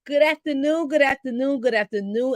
Good afternoon,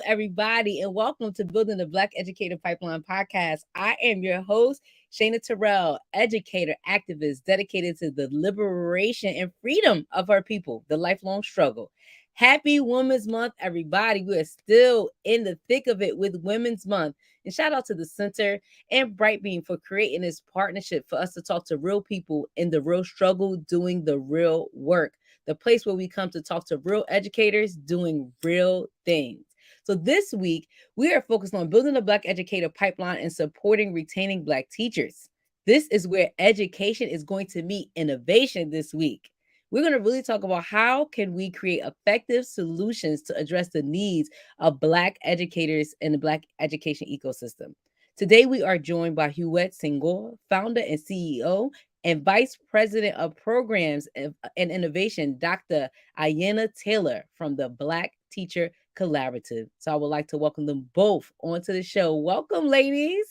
everybody, and welcome to Building the Black Educator Pipeline podcast. I am your host, Shayna Terrell, educator, activist dedicated to the liberation and freedom of our people, the lifelong struggle. Happy Women's Month, everybody. We are still in the thick of it with Women's Month. And shout out to the Center and Brightbeam for creating this partnership for us to talk to real people in the real struggle, doing the real work, the place where we come to talk to real educators doing real things. So this week, we are focused on building a Black educator pipeline and supporting retaining Black teachers. This is where education is going to meet innovation this week. We're going to really talk about how can we create effective solutions to address the needs of Black educators in the Black education ecosystem. Today, we are joined by Hiewet Senghor, founder and CEO, and Vice President of Programs and Innovation, Dr. Ayanna Taylor from the Black Teacher Collaborative. So I would like to welcome them both onto the show. Welcome, ladies.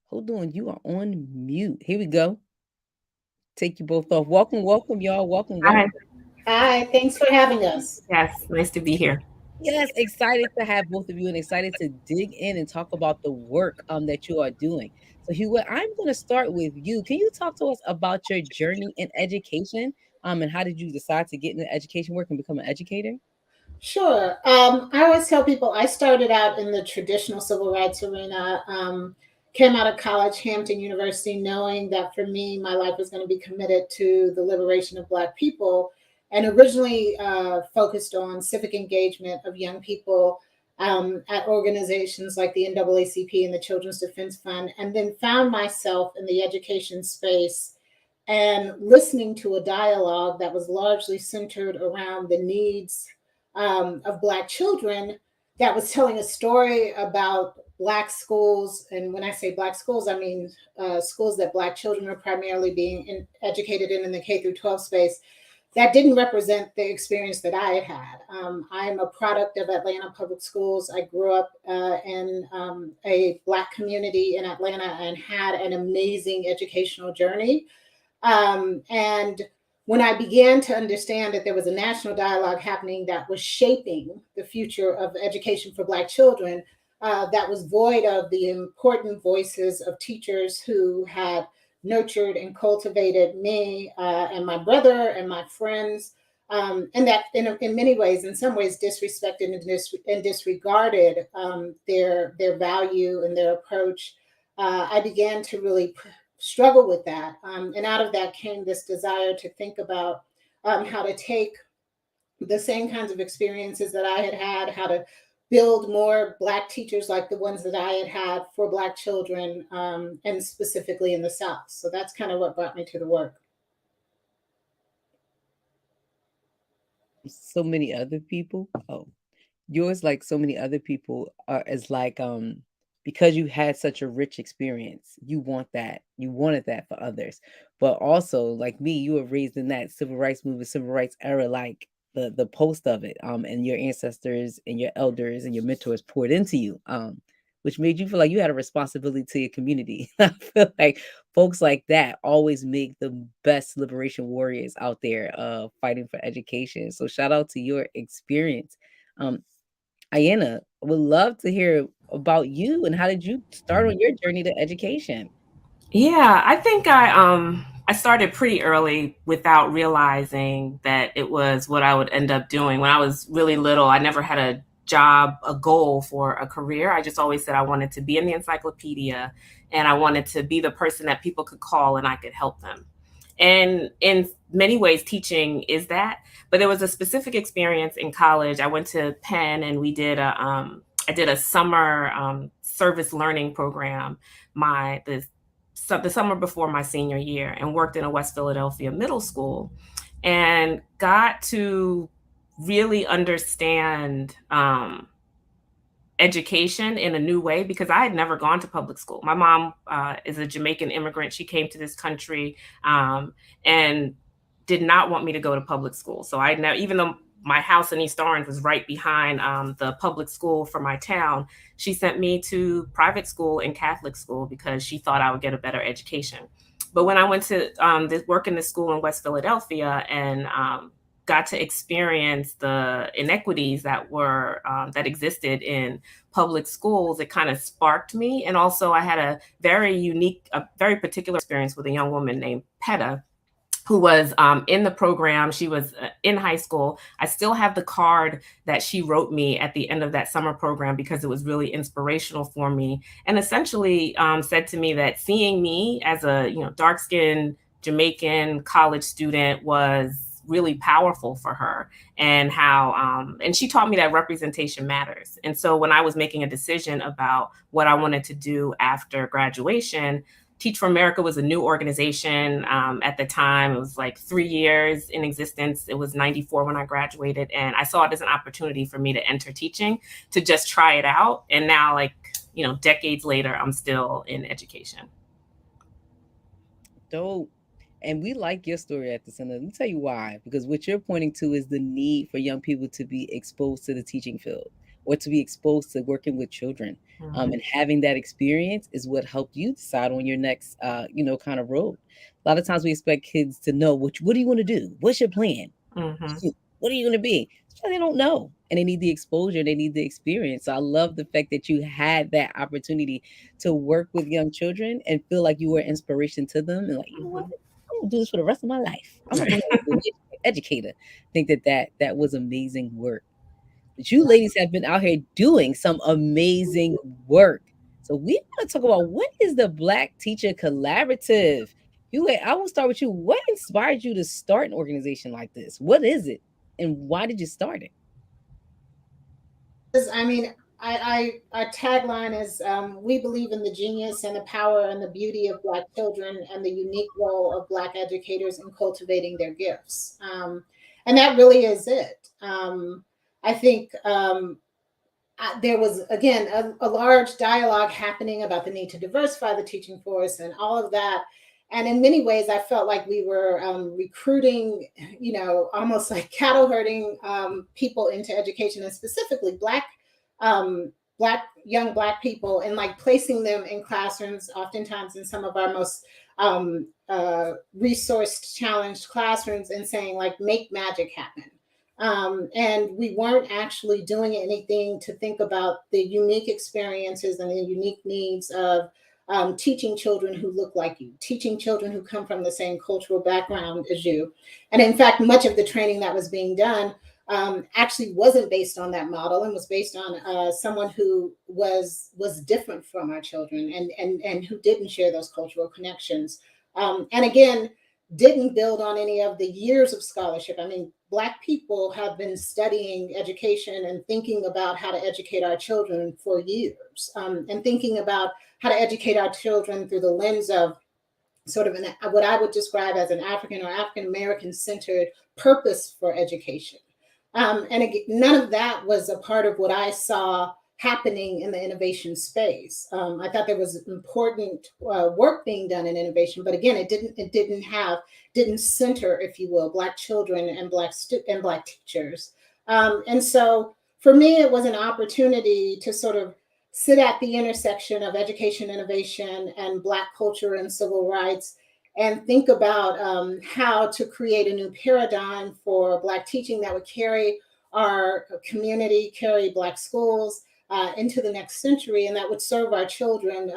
Hold on, you are on mute. Here we go. Take you both off. Welcome, y'all. Welcome. Hi. Hi, thanks for having us. Yes, nice to be here. Yes, excited to have both of you and excited to dig in and talk about the work that you are doing. So, Hugh, I'm going to start with you. Can you talk to us about your journey in education? And how did you decide to get into education work and become an educator? Sure. I always tell people I started out in the traditional civil rights arena. Came out of college, Hampton University, knowing that for me, my life was going to be committed to the liberation of Black people, and originally focused on civic engagement of young people at organizations like the NAACP and the Children's Defense Fund, and then found myself in the education space and listening to a dialogue that was largely centered around the needs of Black children, that was telling a story about Black schools. And when I say Black schools, I mean schools that Black children are primarily being educated in the K through 12 space, that didn't represent the experience that I had had. I'm a product of Atlanta Public Schools. I grew up in a Black community in Atlanta and had an amazing educational journey. And when I began to understand that there was a national dialogue happening that was shaping the future of education for Black children, that was void of the important voices of teachers who had nurtured and cultivated me and my brother and my friends, and that in many ways, in some ways, disrespected and disregarded their value and their approach, I began to really struggle with that. And out of that came this desire to think about how to take the same kinds of experiences that I had had, how to build more Black teachers like the ones that I had had for Black children, and specifically in the South. So that's kind of what brought me to the work. So many other people. Oh, yours, like so many other people, are as like because you had such a rich experience, you wanted that for others. But also, like me, you were raised in that civil rights movement, civil rights era, like the post of it, and your ancestors and your elders and your mentors poured into you, which made you feel like you had a responsibility to your community. I feel like folks like that always make the best liberation warriors out there fighting for education. So shout out to your experience. um Ayanna, would love to hear about you and how did you start on your journey to education? Yeah, I think I started pretty early without realizing that it was what I would end up doing. When I was really little, I never had a job, a goal for a career. I just always said I wanted to be in the encyclopedia and I wanted to be the person that people could call and I could help them. And in many ways, teaching is that. But there was a specific experience in college. I went to Penn and I did a summer service learning program the summer before my senior year, and worked in a West Philadelphia middle school and got to really understand education in a new way, because I had never gone to public school. My mom is a Jamaican immigrant. She came to this country and did not want me to go to public school. So I now, even though my house in East Orange was right behind the public school for my town, she sent me to private school and Catholic school because she thought I would get a better education. But when I went to work in this school in West Philadelphia and got to experience the inequities that were that existed in public schools, it kind of sparked me. And also I had a very particular experience with a young woman named Peta, who was in the program. She was in high school. I still have the card that she wrote me at the end of that summer program because it was really inspirational for me, and essentially said to me that seeing me as a dark-skinned Jamaican college student was really powerful for her, and how and she taught me that representation matters. And so when I was making a decision about what I wanted to do after graduation, Teach for America was a new organization at the time. It was like 3 years in existence. It was 94 when I graduated, and I saw it as an opportunity for me to enter teaching, to just try it out. And now, like, decades later, I'm still in education. Dope. And we like your story at the center. Let me tell you why. Because what you're pointing to is the need for young people to be exposed to the teaching field, or to be exposed to working with children. And having that experience is what helped you decide on your next, kind of road. A lot of times we expect kids to know, what do you want to do? What's your plan? What are you going to be? So they don't know. And they need the exposure. They need the experience. So I love the fact that you had that opportunity to work with young children and feel like you were inspiration to them. And like, you know what? I'm going to do this for the rest of my life. I'm going to be an educator. I think that was amazing work. But you ladies have been out here doing some amazing work. So we want to talk about, what is the Black Teacher Collaborative? I will start with you. What inspired you to start an organization like this? What is it? And why did you start it? I mean, our tagline is, we believe in the genius and the power and the beauty of Black children, and the unique role of Black educators in cultivating their gifts. And that really is it. I think there was, again, a large dialogue happening about the need to diversify the teaching force and all of that. And in many ways, I felt like we were recruiting, almost like cattle herding people into education, and specifically young Black people, and like placing them in classrooms, oftentimes in some of our most resourced, challenged classrooms, and saying, like, make magic happen. And we weren't actually doing anything to think about the unique experiences and the unique needs of teaching children who look like you, teaching children who come from the same cultural background as you. And in fact, much of the training that was being done actually wasn't based on that model, and was based on someone who was different from our children, and who didn't share those cultural connections. And again, didn't build on any of the years of scholarship. I mean, Black people have been studying education and thinking about how to educate our children for years, and thinking about how to educate our children through the lens of sort of what I would describe as an African or African American centered purpose for education. And again, none of that was a part of what I saw happening in the innovation space. I thought there was important work being done in innovation, but again, it didn't center, if you will, Black children and Black teachers. And so for me, it was an opportunity to sort of sit at the intersection of education, innovation, and Black culture and civil rights, and think about how to create a new paradigm for Black teaching that would carry our community, carry Black schools into the next century, and that would serve our children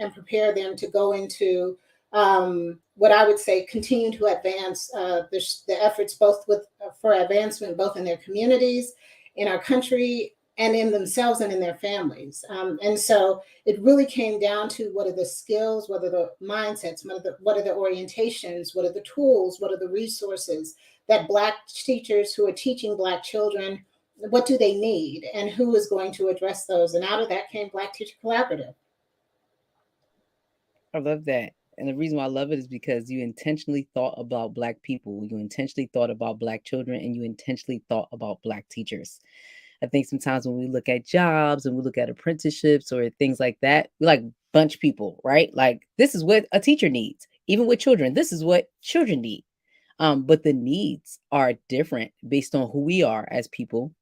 and prepare them to go into what I would say continue to advance the efforts for advancement, both in their communities, in our country, and in themselves and in their families. And so it really came down to, what are the skills, what are the mindsets, what are the orientations, what are the tools, what are the resources that Black teachers who are teaching Black children, what do they need, and who is going to address those? And out of that came Black Teacher Collaborative. I love that. And the reason why I love it is because you intentionally thought about Black people, you intentionally thought about Black children, and you intentionally thought about Black teachers. I think sometimes when we look at jobs and we look at apprenticeships or things like that, we like bunch people, right? Like, this is what a teacher needs. Even with children, this is what children need. But the needs are different based on who we are as people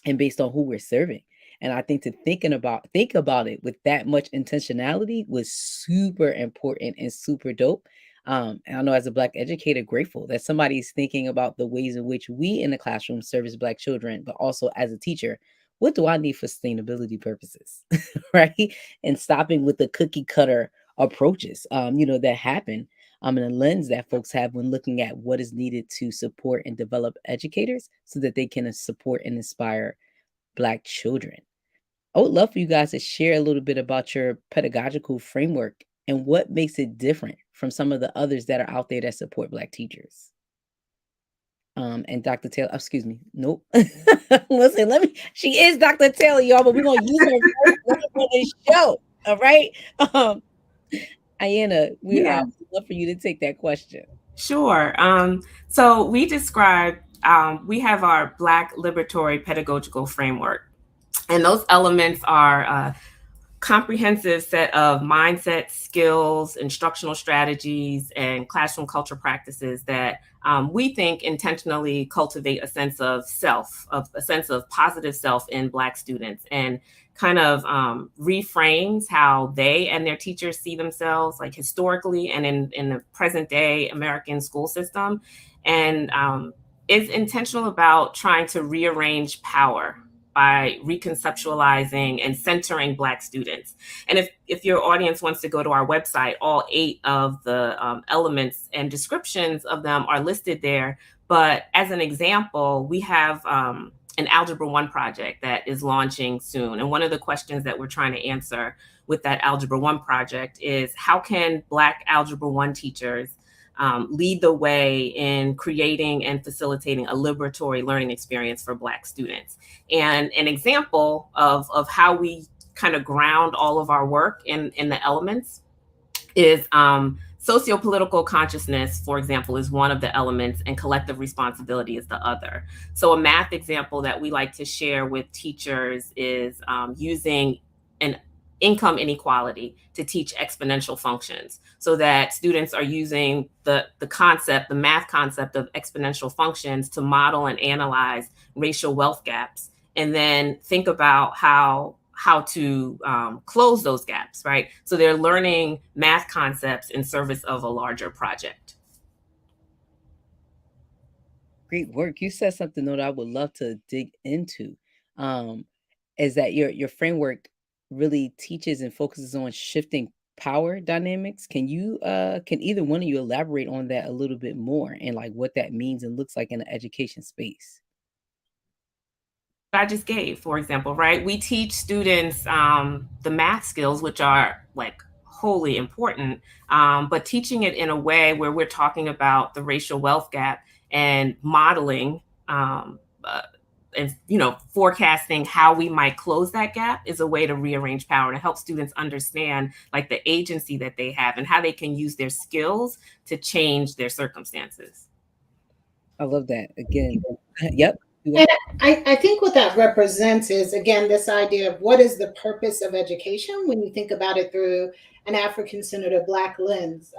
and based on who we're serving. And I think to think about it with that much intentionality was super important and super dope. And I know as a Black educator, grateful that somebody's thinking about the ways in which we in the classroom service Black children, but also as a teacher, what do I need for sustainability purposes, right? And stopping with the cookie cutter approaches, that happen and a lens that folks have when looking at what is needed to support and develop educators so that they can support and inspire Black children. I would love for you guys to share a little bit about your pedagogical framework and what makes it different from some of the others that are out there that support Black teachers. And Dr. Taylor, excuse me, nope. Listen, she is Dr. Taylor, y'all, but we're going to use her first for this show, all right? Ayanna, we'd love for you to take that question. Sure. So we describe, we have our Black liberatory pedagogical framework. And those elements are a comprehensive set of mindsets, skills, instructional strategies, and classroom culture practices that we think intentionally cultivate a sense of self, a sense of positive self in Black students, and kind of reframes how they and their teachers see themselves, like historically and in the present day American school system. And is intentional about trying to rearrange power by reconceptualizing and centering Black students. And if your audience wants to go to our website, all 8 of the elements and descriptions of them are listed there. But as an example, we have an Algebra 1 project that is launching soon. And one of the questions that we're trying to answer with that Algebra 1 project is, how can Black Algebra 1 teachers lead the way in creating and facilitating a liberatory learning experience for Black students? And an example of how we kind of ground all of our work in the elements is sociopolitical consciousness, for example, is one of the elements, and collective responsibility is the other. So a math example that we like to share with teachers is using an income inequality to teach exponential functions, so that students are using the math concept of exponential functions to model and analyze racial wealth gaps, and then think about how to close those gaps, right? So they're learning math concepts in service of a larger project. Great work. You said something that I would love to dig into, is that your framework really teaches and focuses on shifting power dynamics. Can either one of you elaborate on that a little bit more, and like what that means and looks like in the education space? I just gave, for example, right? We teach students the math skills, which are like wholly important, but teaching it in a way where we're talking about the racial wealth gap and modeling and forecasting how we might close that gap is a way to rearrange power, to help students understand like the agency that they have and how they can use their skills to change their circumstances. I love that. Again, yep. And I think what that represents is, again, this idea of what is the purpose of education when you think about it through an African-centered or Black lens.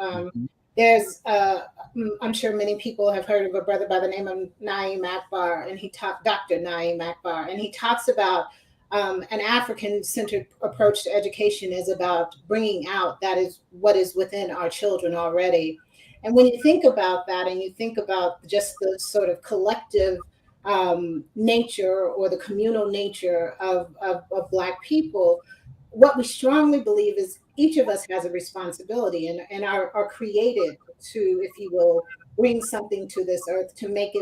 There's, I'm sure many people have heard of a brother by the name of Naeem Akbar, and Dr. Naeem Akbar, and he talks about an African-centered approach to education is about bringing out that is what is within our children already. And when you think about that, and you think about just the sort of collective nature or the communal nature of Black people, what we strongly believe is each of us has a responsibility and are created to, if you will, bring something to this earth to make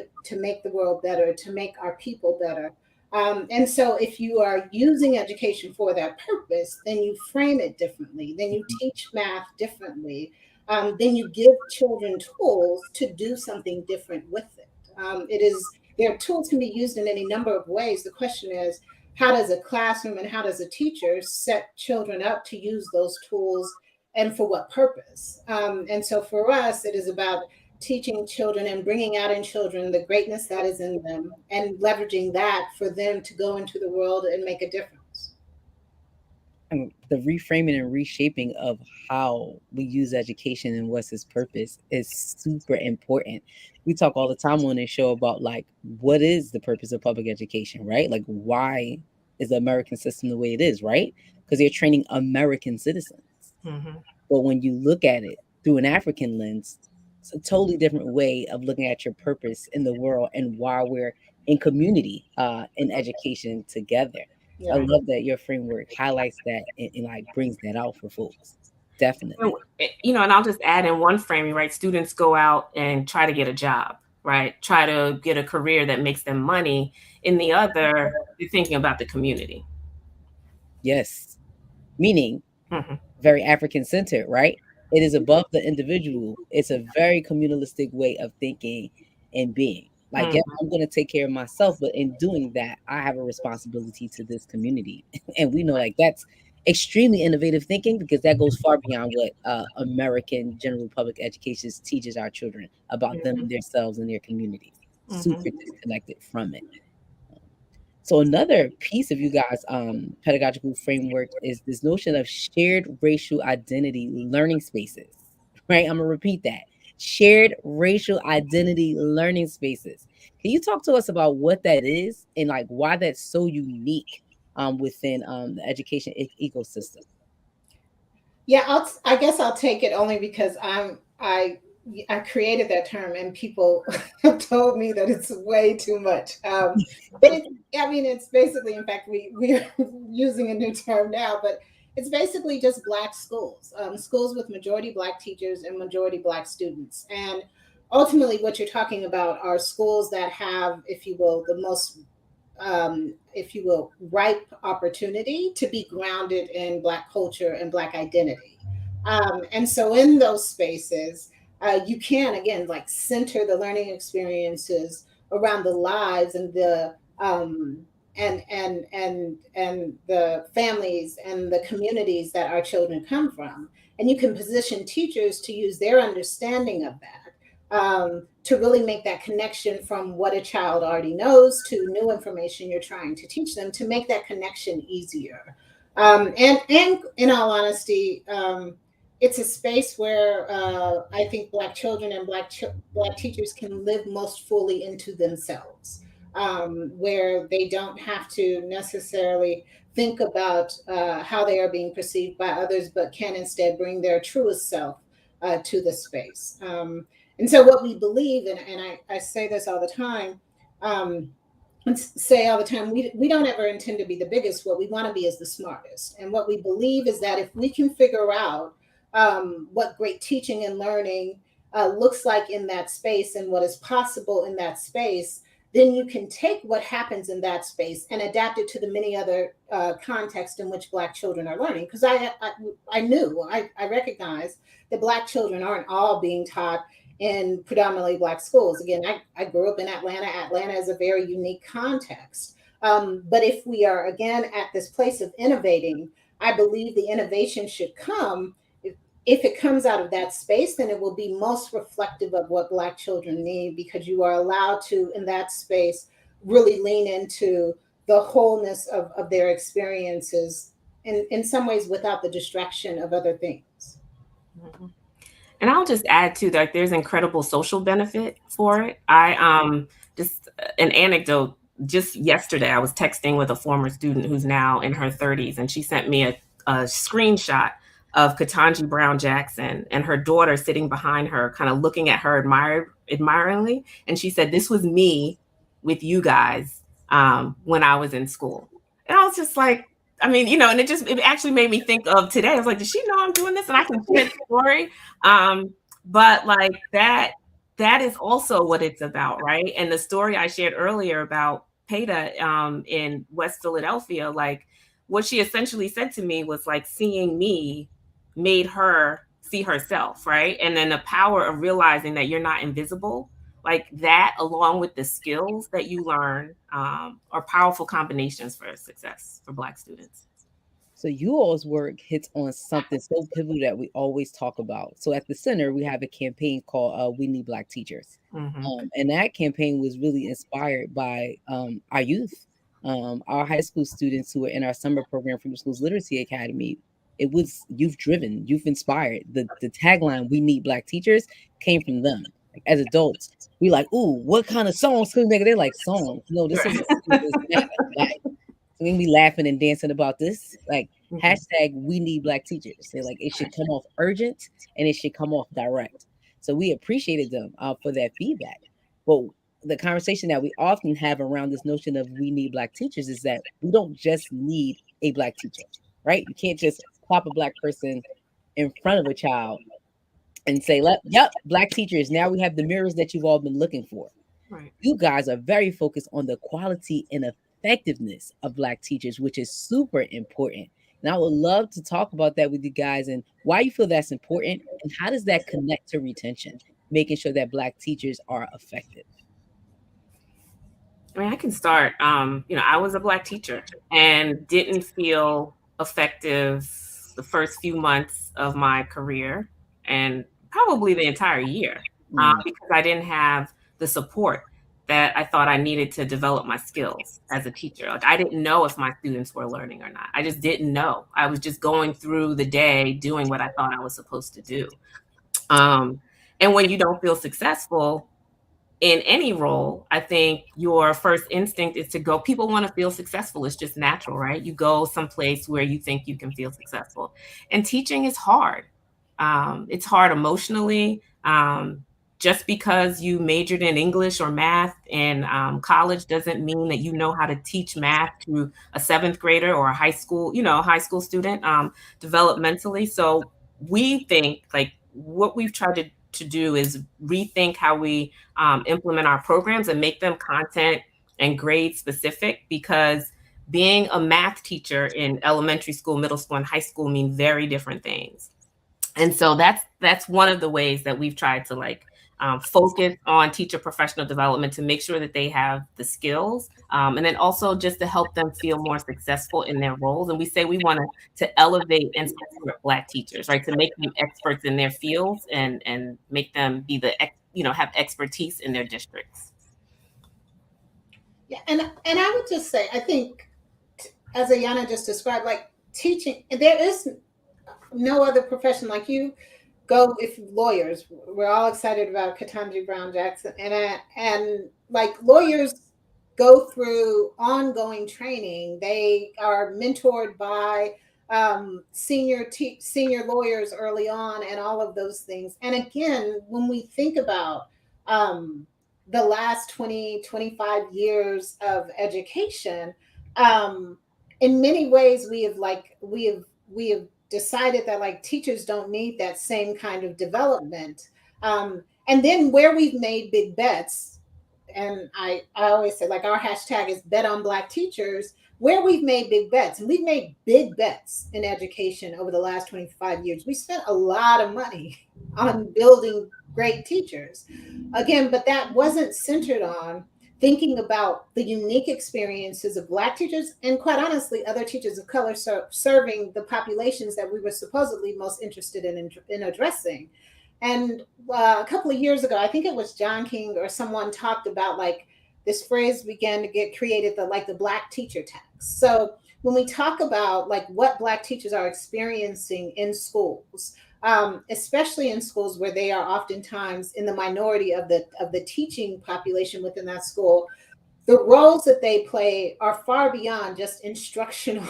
the world better, to make our people better. And so if you are using education for that purpose, then you frame it differently, then you teach math differently, then you give children tools to do something different with it. Their tools can be used in any number of ways. The question is, how does a classroom and how does a teacher set children up to use those tools, and for what purpose? And so for us, it is about teaching children and bringing out in children the greatness that is in them and leveraging that for them to go into the world and make a difference. And the reframing and reshaping of how we use education and what's its purpose is super important. We talk all the time on this show about like, what is the purpose of public education, right? Like, why is the American system the way it is, right? Because they're training American citizens. But when you look at it through an African lens, it's a totally different way of looking at your purpose in the world and why we're in community in education together. So I Yeah. love that your framework highlights that and like brings that out for folks. Definitely. And I'll just add in one framing, right? Students go out and try to get a job, right? Try to get a career that makes them money. In the other, you're thinking about the community. Yes. Meaning Mm-hmm. very African centered, right? It is above the individual. It's a very communalistic way of thinking and being. Like, yeah, Mm-hmm. I'm going to take care of myself, but in doing that, I have a responsibility to this community. And we know like that's extremely innovative thinking because that goes far beyond what American general public education teaches our children about them, themselves, and their communities. Super disconnected from it. So another piece of you guys' pedagogical framework is this notion of shared racial identity learning spaces. Right? I'm gonna repeat that. Shared racial identity learning spaces. Can you talk to us about what that is and like why that's so unique within the education ecosystem? Yeah, I guess I'll take it only because I created that term and people have told me that it's way too much. But I mean, it's basically, in fact, we're using a new term now, but it's basically just Black schools, schools with majority Black teachers and majority Black students. And ultimately, what you're talking about are schools that have, if you will, the most if you will, ripe opportunity to be grounded in Black culture and Black identity. And so in those spaces, you can, again, like center the learning experiences around the lives and the and the families and the communities that our children come from. And you can position teachers to use their understanding of that to really make that connection from what a child already knows to new information you're trying to teach them to make that connection easier. And in all honesty, it's a space where I think Black children and Black teachers can live most fully into themselves, where they don't have to necessarily think about how they are being perceived by others, but can instead bring their truest self to the space. And so, what we believe, and I say this all the time, we don't ever intend to be the biggest. What we want to be is the smartest. And what we believe is that if we can figure out what great teaching and learning looks like in that space and what is possible in that space, then you can take what happens in that space and adapt it to the many other contexts in which Black children are learning. Because I recognize that Black children aren't all being taught in predominantly Black schools. Again, I grew up in Atlanta. Atlanta is a very unique context. But if we are, again, at this place of innovating, I believe the innovation should come. If it comes out of that space, then it will be most reflective of what Black children need, because you are allowed to, in that space, really lean into the wholeness of their experiences in some ways without the distraction of other things. Mm-hmm. And I'll just add too that there's incredible social benefit for it. I just an anecdote. Just yesterday, I was texting with a former student who's now in her 30s, and she sent me a screenshot of Ketanji Brown Jackson and her daughter sitting behind her, kind of looking at her admiringly. And she said, "This was me with you guys when I was in school." And I was just like, I mean, and it actually made me think of today. I was like, does she know I'm doing this? And I can share the story. But like that is also what it's about, right? And the story I shared earlier about PETA in West Philadelphia, like what she essentially said to me was like, seeing me made her see herself, right? And then the power of realizing that you're not invisible, like that, along with the skills that you learn, are powerful combinations for success for Black students. So you all's work hits on something so pivotal that we always talk about. So at the center, we have a campaign called "We Need Black Teachers," and that campaign was really inspired by our youth, our high school students who were in our summer program from the Schools Literacy Academy. It was youth driven, youth inspired. The tagline "We Need Black Teachers" came from them. Like, as adults, we like, ooh, what kind of songs could we make? They're like, songs. No, this is this matter. Like, we can be laughing and dancing about this. Like, Hashtag we need Black teachers. They're like, it should come off urgent and it should come off direct. So we appreciated them for that feedback. But the conversation that we often have around this notion of we need Black teachers is that we don't just need a Black teacher, right? You can't just plop a Black person in front of a child and say, yep, Black teachers. Now we have the mirrors that you've all been looking for. Right. You guys are very focused on the quality and effectiveness of Black teachers, which is super important. And I would love to talk about that with you guys and why you feel that's important and how does that connect to retention, making sure that Black teachers are effective. I mean, I can start. I was a Black teacher and didn't feel effective the first few months of my career and probably the entire year because I didn't have the support that I thought I needed to develop my skills as a teacher. Like, I didn't know if my students were learning or not. I just didn't know. I was just going through the day doing what I thought I was supposed to do. And when you don't feel successful in any role, I think your first instinct is to go. People want to feel successful. It's just natural, right? You go someplace where you think you can feel successful. And teaching is hard. It's hard emotionally. Just because you majored in English or math in college doesn't mean that you know how to teach math to a 7th grader or a high school student developmentally. So we think like what we've tried to do is rethink how we implement our programs and make them content and grade specific, because being a math teacher in elementary school, middle school, and high school mean very different things. And so that's one of the ways that we've tried to focus on teacher professional development to make sure that they have the skills, and then also just to help them feel more successful in their roles. And we say we want to elevate and support Black teachers, right, to make them experts in their fields and make them be have expertise in their districts. Yeah, and I would just say, I think, as Ayanna just described, like teaching, there is no other profession like you. Go if lawyers, we're all excited about Ketanji Brown Jackson, and like lawyers go through ongoing training. They are mentored by senior lawyers early on, and all of those things. And again, when we think about the last 20-25 years of education, in many ways we have decided that like teachers don't need that same kind of development. And then where we've made big bets, and I always say like our hashtag is bet on Black teachers, where we've made big bets, and we've made big bets in education over the last 25 years. We spent a lot of money on building great teachers. Again, but that wasn't centered on thinking about the unique experiences of Black teachers and, quite honestly, other teachers of color serving the populations that we were supposedly most interested in addressing. And a couple of years ago, I think it was John King or someone talked about like this phrase began to get created, the Black teacher tax. So when we talk about like what Black teachers are experiencing in schools, especially in schools where they are oftentimes in the minority of the teaching population within that school, the roles that they play are far beyond just instructional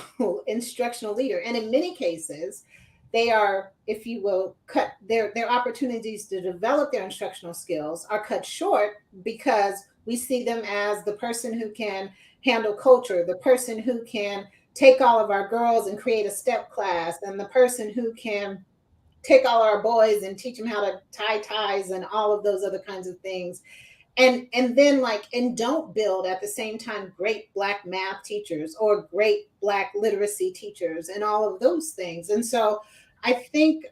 leader. And in many cases, they are, if you will, cut their opportunities to develop their instructional skills are cut short because we see them as the person who can handle culture, the person who can take all of our girls and create a step class, and the person who can take all our boys and teach them how to tie ties and all of those other kinds of things. And then and don't build at the same time great Black math teachers or great Black literacy teachers and all of those things. And so I think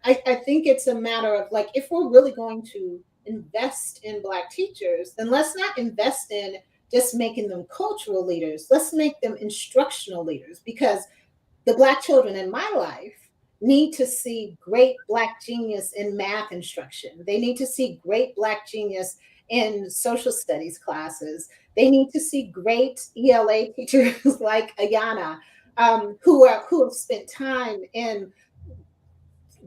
I think it's a matter of like, if we're really going to invest in Black teachers, then let's not invest in just making them cultural leaders. Let's make them instructional leaders, because the Black children in my life need to see great Black genius in math instruction. They need to see great Black genius in social studies classes. They need to see great ELA teachers like Ayanna, who have spent time in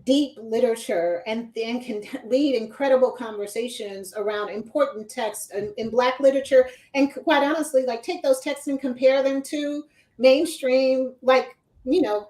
deep literature and can lead incredible conversations around important texts in Black literature. And quite honestly, like take those texts and compare them to mainstream,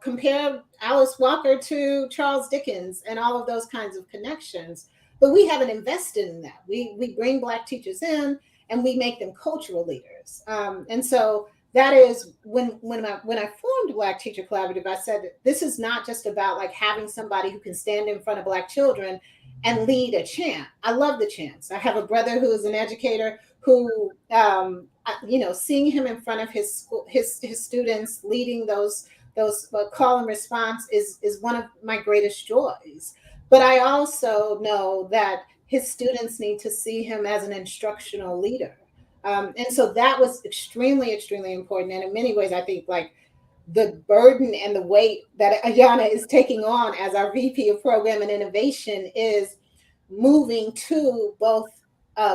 compare Alice Walker to Charles Dickens and all of those kinds of connections. But we haven't invested in that. We bring Black teachers in and we make them cultural leaders. And so that is when I formed Black Teacher Collaborative, I said this is not just about like having somebody who can stand in front of Black children and lead a chant. I love the chants. I have a brother who is an educator who, seeing him in front of his school, his students, leading those call and response is one of my greatest joys. But I also know that his students need to see him as an instructional leader. And so that was extremely, extremely important. And in many ways, I think like the burden and the weight that Ayanna is taking on as our VP of Program and Innovation is moving to both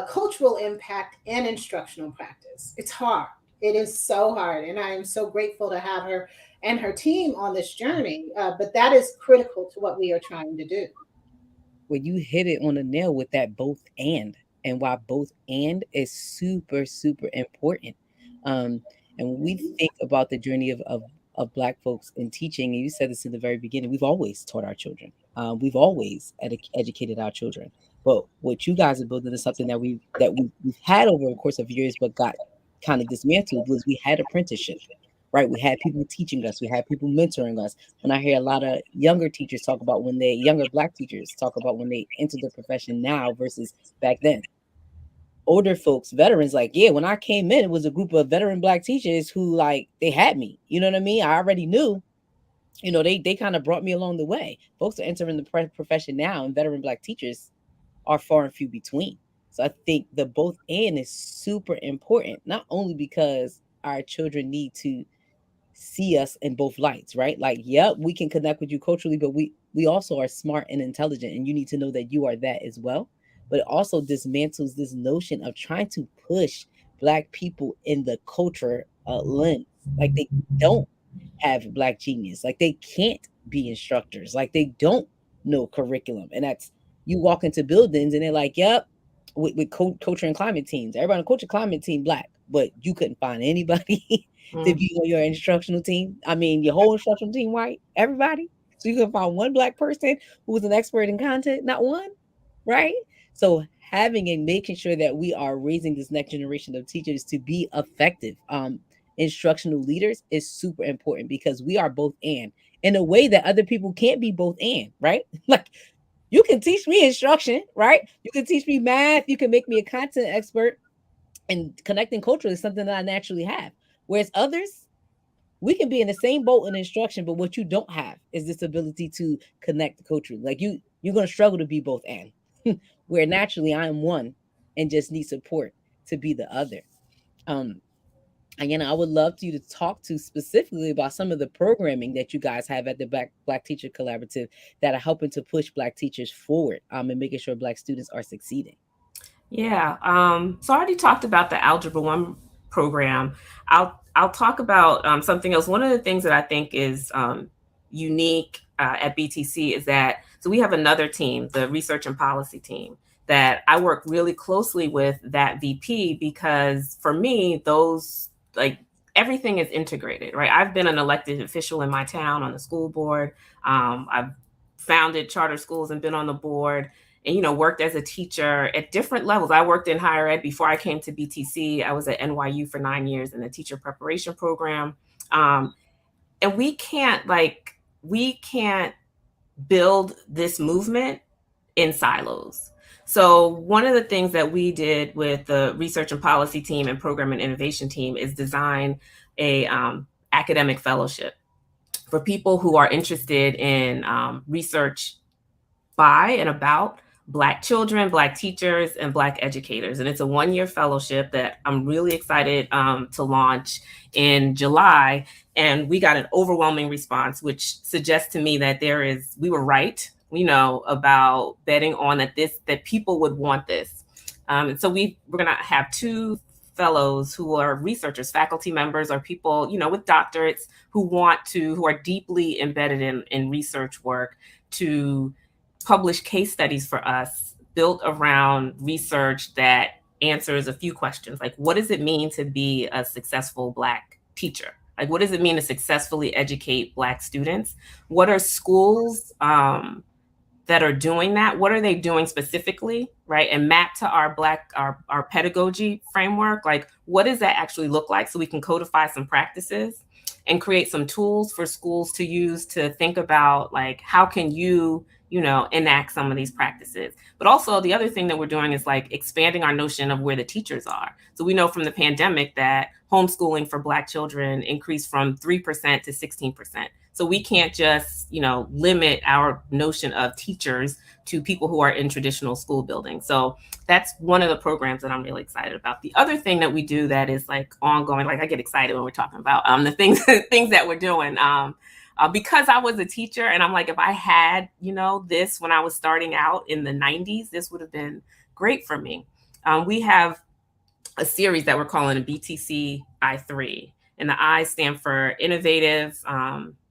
cultural impact and instructional practice. It's hard. It is so hard. And I am so grateful to have her and her team on this journey. But that is critical to what we are trying to do. Well, you hit it on the nail with that both and why both and is super, super important. And when we think about the journey of Black folks in teaching, and you said this in the very beginning, we've always taught our children. We've always educated our children. But what you guys are building is something that we've had over the course of years, but got kind of dismantled. Was we had apprenticeship, right? We had people teaching us, we had people mentoring us. When I hear a lot of younger teachers talk about younger Black teachers talk about when they enter the profession now versus back then. Older folks, veterans, like, yeah, when I came in, it was a group of veteran Black teachers who like they had me. You know what I mean? I already knew. They kind of brought me along the way. Folks are entering the profession now, and veteran Black teachers are far and few between. So I think the both and is super important, not only because our children need to see us in both lights, right? Like, yep, we can connect with you culturally, but we also are smart and intelligent, and you need to know that you are that as well. But it also dismantles this notion of trying to push Black people in the culture lens. Like they don't have Black genius. Like they can't be instructors. Like they don't know curriculum. And that's, you walk into buildings and they're like, yep, with culture and climate teams. Everybody on the culture climate team Black, but you couldn't find anybody to be on your instructional team. I mean, your whole instructional team white, everybody. So you can find one Black person who was an expert in content, not one, right? So having and making sure that we are raising this next generation of teachers to be effective instructional leaders is super important, because we are both and in a way that other people can't be both and, right? Like you can teach me instruction, right? You can teach me math, you can make me a content expert, and connecting culturally is something that I naturally have. Whereas others, we can be in the same boat in instruction, but what you don't have is this ability to connect culturally. Like you're going to struggle to be both and where naturally I am one and just need support to be the other. Again, I would love you to talk to specifically about some of the programming that you guys have at the Black Teacher Collaborative that are helping to push Black teachers forward and making sure Black students are succeeding. Yeah. So I already talked about the Algebra 1 program. I'll talk about something else. One of the things that I think is unique at BTC is that, so we have another team, the research and policy team, that I work really closely with that VP, because for me, those, like, everything is integrated, right? I've been an elected official in my town on the school board. I've founded charter schools and been on the board, and, worked as a teacher at different levels. I worked in higher ed before I came to BTC. I was at NYU for 9 years in the teacher preparation program. And we can't build this movement in silos. So one of the things that we did with the research and policy team and program and innovation team is design a academic fellowship for people who are interested in research by and about Black children, Black teachers, and Black educators. And it's a 1-year fellowship that I'm really excited to launch in July. And we got an overwhelming response, which suggests to me that we were right, about betting on that people would want this. And so we're going to have 2 fellows who are researchers, faculty members, or people, with doctorates who are deeply embedded in research work, to publish case studies for us built around research that answers a few questions, like what does it mean to be a successful Black teacher, Like, what does it mean to successfully educate Black students? What are schools that are doing that? What are they doing specifically, right? And map to our our pedagogy framework. Like, what does that actually look like, so we can codify some practices and create some tools for schools to use to think about, like, how can you enact some of these practices. But also, the other thing that we're doing is like expanding our notion of where the teachers are. So we know from the pandemic that homeschooling for Black children increased from 3% to 16%. So we can't just, limit our notion of teachers to people who are in traditional school buildings. So that's one of the programs that I'm really excited about. The other thing that we do that is like ongoing, like I get excited when we're talking about the things that we're doing. Because I was a teacher, and I'm like, if I had, this when I was starting out in the 90s, this would have been great for me. We have a series that we're calling a BTC I3, and the I stand for innovative,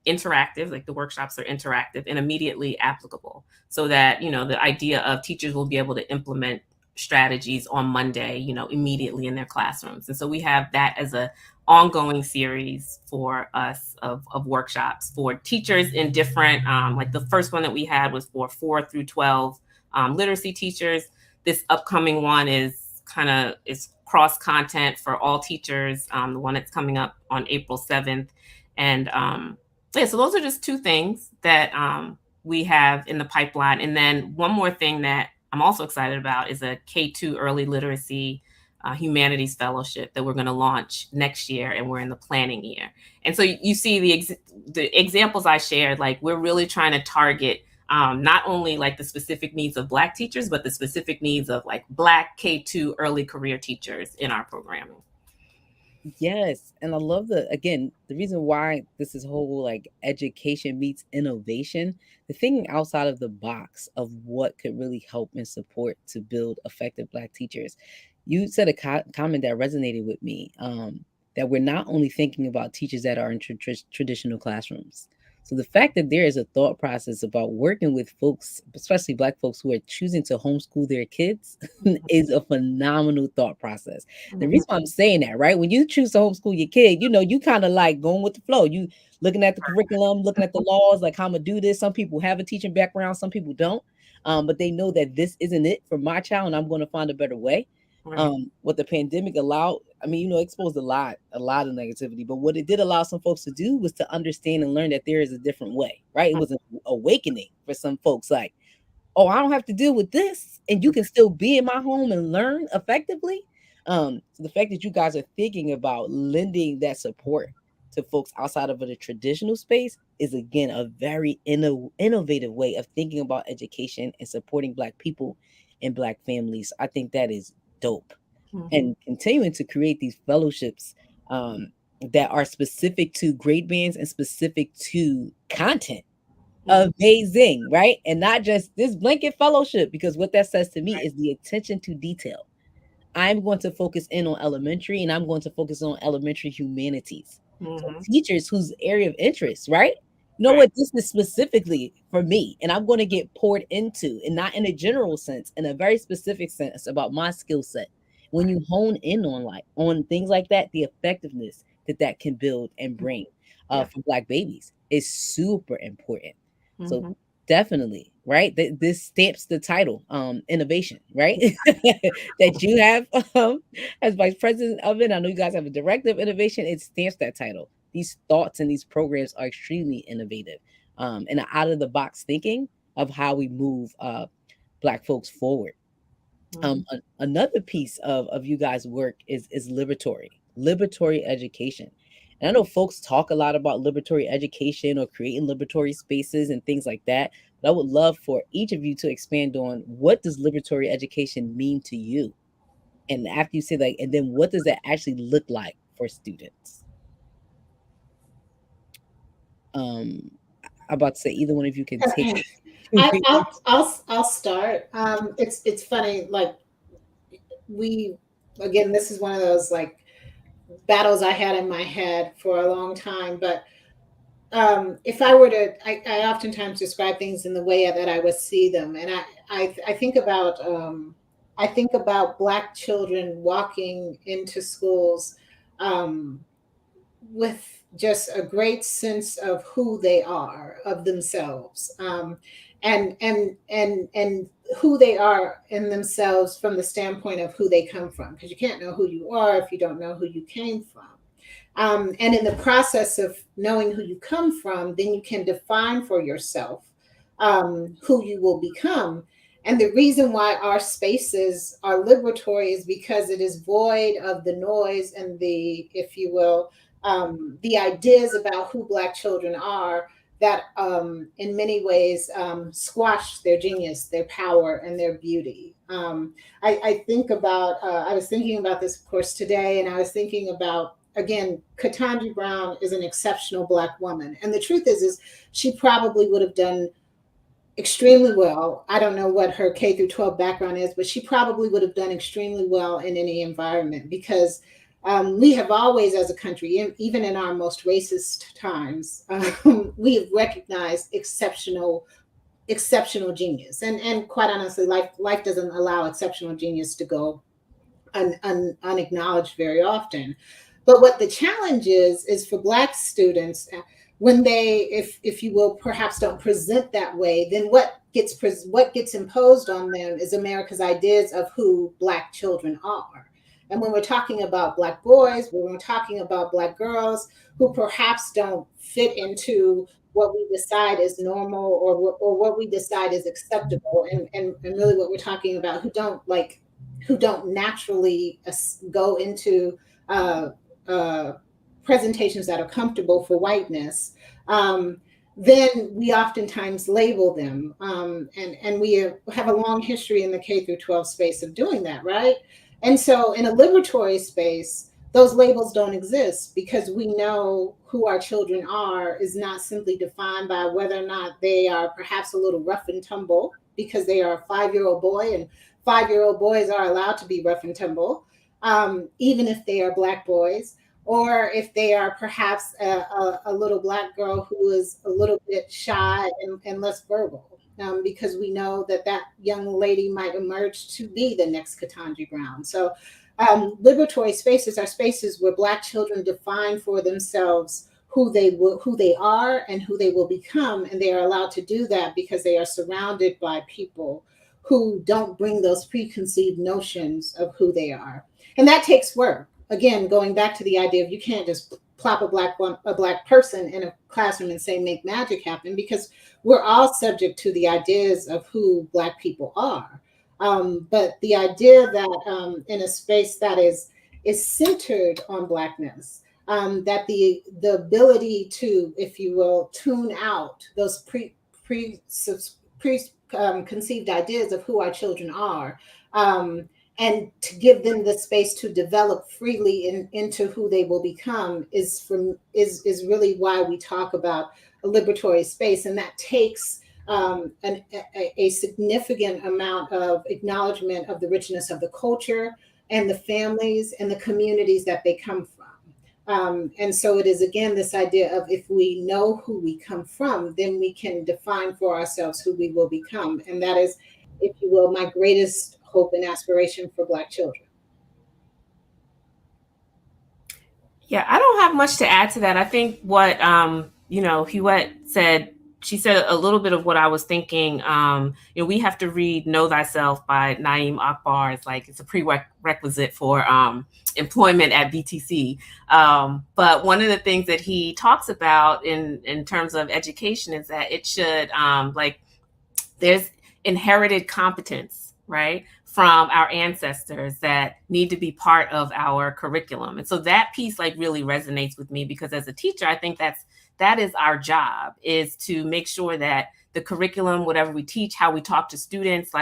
interactive, like the workshops are interactive and immediately applicable, so that, the idea of teachers will be able to implement strategies on Monday, immediately in their classrooms. And so we have that as a ongoing series for us of workshops for teachers in different, like the first one that we had was for 4 through 12 literacy teachers. This upcoming one is cross content for all teachers. The one that's coming up on April 7th. And so those are just two things that we have in the pipeline. And then one more thing that I'm also excited about is a K2 early literacy humanities fellowship that we're going to launch next year, and we're in the planning year. And so you see the examples I shared, like we're really trying to target not only like the specific needs of Black teachers, but the specific needs of like Black K2 early career teachers in our programming. Yes. And I love the reason why this is whole like education meets innovation, the thinking outside of the box of what could really help and support to build effective Black teachers. You said a comment that resonated with me, that we're not only thinking about teachers that are in traditional classrooms. So the fact that there is a thought process about working with folks, especially Black folks who are choosing to homeschool their kids, is a phenomenal thought process. The reason why I'm saying that, right? When you choose to homeschool your kid, you kind of like going with the flow. You looking at the curriculum, looking at the laws, like how I'm gonna do this. Some people have a teaching background, some people don't. But they know that this isn't it for my child, and I'm going to find a better way. Right. What the pandemic allowed, exposed a lot of negativity, but what it did allow some folks to do was to understand and learn that there is a different way, right? It was an awakening for some folks, like, oh, I don't have to deal with this, and you can still be in my home and learn effectively. So the fact that you guys are thinking about lending that support to folks outside of the traditional space is, again, a very innovative way of thinking about education and supporting Black people and Black families. I think that is dope. And continuing to create these fellowships that are specific to grade bands and specific to content. Amazing, right? And not just this blanket fellowship, because what that says to me is the attention to detail. I'm going to focus in on elementary, and I'm going to focus on elementary humanities. So teachers whose area of interest, right? You know what? This is specifically for me, and I'm going to get poured into, and not in a general sense, in a very specific sense about my skill set. When you hone in on things like that, the effectiveness that can build and bring for Black babies is super important. So definitely, right? This stamps the title, innovation, right? That you have as vice president of it. I know you guys have a director of innovation. It stamps that title. These thoughts and these programs are extremely innovative, and out of the box thinking of how we move Black folks forward. Another piece of you guys' work is liberatory education. And I know folks talk a lot about liberatory education or creating liberatory spaces and things like that. But I would love for each of you to expand on, what does liberatory education mean to you? And after you say that, and then what does that actually look like for students? I'm about to say either one of you can take it. I'll start. It's funny, like this is one of those like battles I had in my head for a long time. But if I were to, I oftentimes describe things in the way that I would see them, and I think about Black children walking into schools with just a great sense of who they are, of themselves, and who they are in themselves from the standpoint of who they come from, because you can't know who you are if you don't know who you came from. And in the process of knowing who you come from, then you can define for yourself who you will become. And the reason why our spaces are liberatory is because it is void of the noise and the, if you will, the ideas about who Black children are that in many ways squash their genius, their power, and their beauty. I think about, I was thinking about this, of course, today, and I was thinking about, again, Ketanji Brown is an exceptional Black woman. And the truth is she probably would have done extremely well. I don't know what her K through 12 background is, but she probably would have done extremely well in any environment, because we have always, as a country, even in our most racist times, we have recognized exceptional genius. And quite honestly, life doesn't allow exceptional genius to go unacknowledged very often. But what the challenge is for Black students, when they, if you will, perhaps don't present that way, then what gets imposed on them is America's ideas of who Black children are. And when we're talking about Black boys, when we're talking about Black girls who perhaps don't fit into what we decide is normal, or what we decide is acceptable, and really what we're talking about, who don't naturally go into presentations that are comfortable for whiteness, then we oftentimes label them. And we have a long history in the K through 12 space of doing that, right? And so in a liberatory space, those labels don't exist, because we know who our children are is not simply defined by whether or not they are perhaps a little rough and tumble, because they are a 5-year-old boy, and 5-year-old boys are allowed to be rough and tumble, even if they are Black boys, or if they are perhaps a little Black girl who is a little bit shy and less verbal, because we know that young lady might emerge to be the next Ketanji Brown. So liberatory spaces are spaces where Black children define for themselves who they are and who they will become, and they are allowed to do that because they are surrounded by people who don't bring those preconceived notions of who they are. And that takes work. Again, going back to the idea of, you can't just plop a Black person in a classroom and say, make magic happen, because we're all subject to the ideas of who Black people are. But the idea that in a space that is centered on Blackness, that the ability to, if you will, tune out those conceived ideas of who our children are, and to give them the space to develop freely into who they will become, is really why we talk about a liberatory space. And that takes a significant amount of acknowledgement of the richness of the culture and the families and the communities that they come from. And so it is, again, this idea of, if we know who we come from, then we can define for ourselves who we will become. And that is, if you will, my greatest hope and aspiration for Black children. Yeah, I don't have much to add to that. I think what, Hiewet said, she said a little bit of what I was thinking. We have to read Know Thyself by Naeem Akbar. It's a prerequisite for employment at BTC. But one of the things that he talks about in terms of education is that it should, there's inherited competence, right, from our ancestors that need to be part of our curriculum. And so that piece really resonates with me, because as a teacher, I think that is our job, is to make sure that the curriculum, whatever we teach, how we talk to students,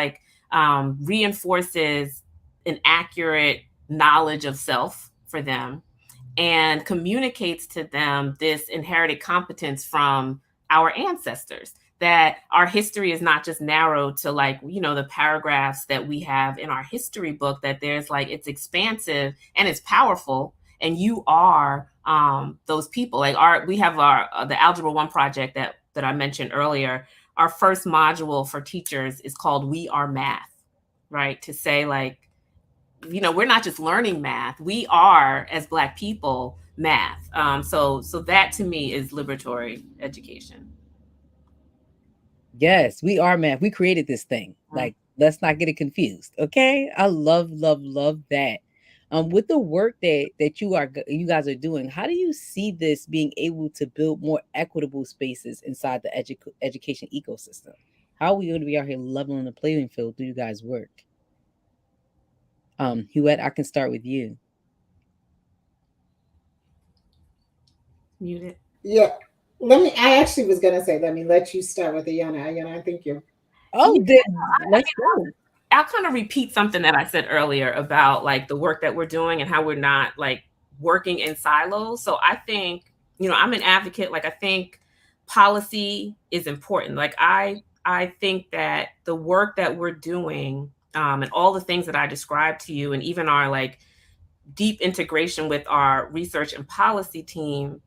reinforces an accurate knowledge of self for them, and communicates to them this inherited competence from our ancestors, that our history is not just narrowed to the paragraphs that we have in our history book, that there's it's expansive and it's powerful, and you are those people. We have the Algebra 1 project that I mentioned earlier. Our first module for teachers is called We Are Math, right? To say we're not just learning math. We are, as Black people, math. So that to me is liberatory education. Yes, we are math. We created this thing. Like, let's not get it confused. Okay. I love that. With the work that you guys are doing, how do you see this being able to build more equitable spaces inside the education ecosystem? How are we going to be out here leveling the playing field through you guys' work? Hiewet, I can start with you. Muted. Yeah. I actually was going to say, let me let you start with Ayanna. Ayanna, I think you. Oh, Yeah, let's go. I'll kind of repeat something that I said earlier about like the work that we're doing and how we're not like working in silos. So I think, I'm an advocate. Like, I think policy is important. Like, I think that the work that we're doing, and all the things that I described to you, and even our like deep integration with our research and policy team,